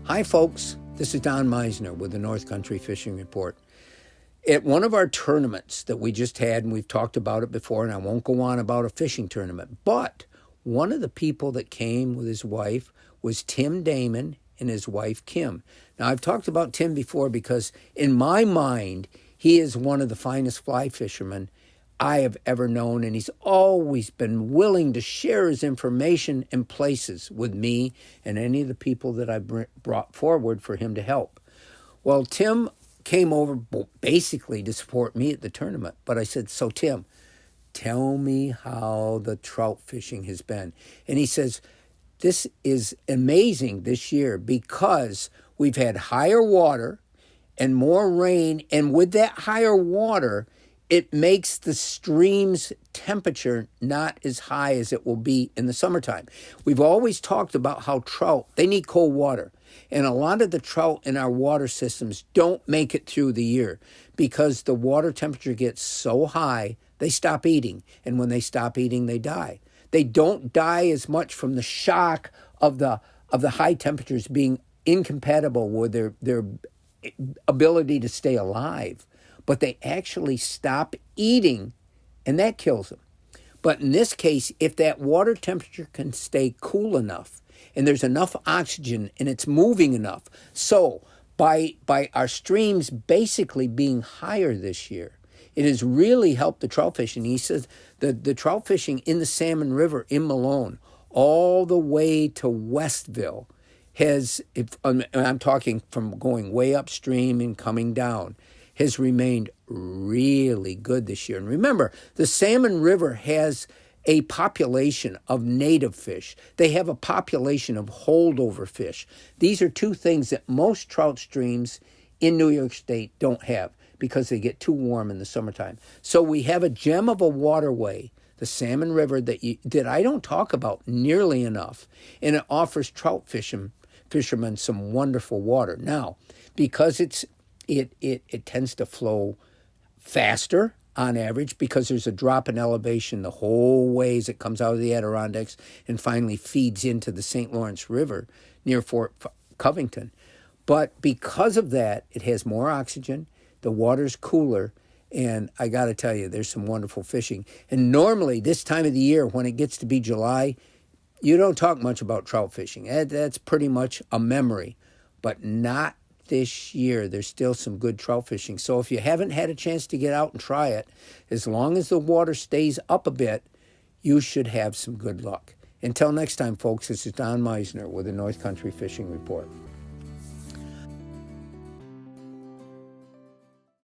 Hi, folks. This is Don Meisner with the North Country Fishing Report. At one of our tournaments that we just had, and we've talked about it before, and I won't go on about a fishing tournament, but one of the people that came with his wife was Tim Damon and his wife, Kim. Now, I've talked about Tim before because in my mind, he is one of the finest fly fishermen I have ever known, and he's always been willing to share his information and places with me and any of the people that I brought forward for him to help. Well, Tim came over basically to support me at the tournament, but I said, so Tim, tell me how the trout fishing has been. And he says, this is amazing this year because we've had higher water and more rain, and with that higher water, it makes the stream's temperature not as high as it will be in the summertime. We've always talked about how trout, they need cold water. And a lot of the trout in our water systems don't make it through the year because the water temperature gets so high, they stop eating. And when they stop eating, they die. They don't die as much from the shock of the high temperatures being incompatible with their ability to stay alive. But they actually stop eating, and that kills them. But in this case, if that water temperature can stay cool enough, and there's enough oxygen, and it's moving enough, so by our streams basically being higher this year, it has really helped the trout fishing. He says the trout fishing in the Salmon River in Malone, all the way to Westville, I'm talking from going way upstream and coming down, has remained really good this year. And remember, the Salmon River has a population of native fish. They have a population of holdover fish. These are two things that most trout streams in New York State don't have because they get too warm in the summertime. So we have a gem of a waterway, the Salmon River, that I don't talk about nearly enough, and it offers trout fishermen some wonderful water. Now, because it tends to flow faster on average because there's a drop in elevation the whole way as it comes out of the Adirondacks and finally feeds into the St. Lawrence River near Fort Covington. But because of that, it has more oxygen, the water's cooler, and I got to tell you, there's some wonderful fishing. And normally this time of the year, when it gets to be July, you don't talk much about trout fishing. That's pretty much a memory, but not this year. There's still some good trout fishing. So if you haven't had a chance to get out and try it, as long as the water stays up a bit, you should have some good luck. Until next time, folks, this is Don Meisner with the North Country Fishing Report.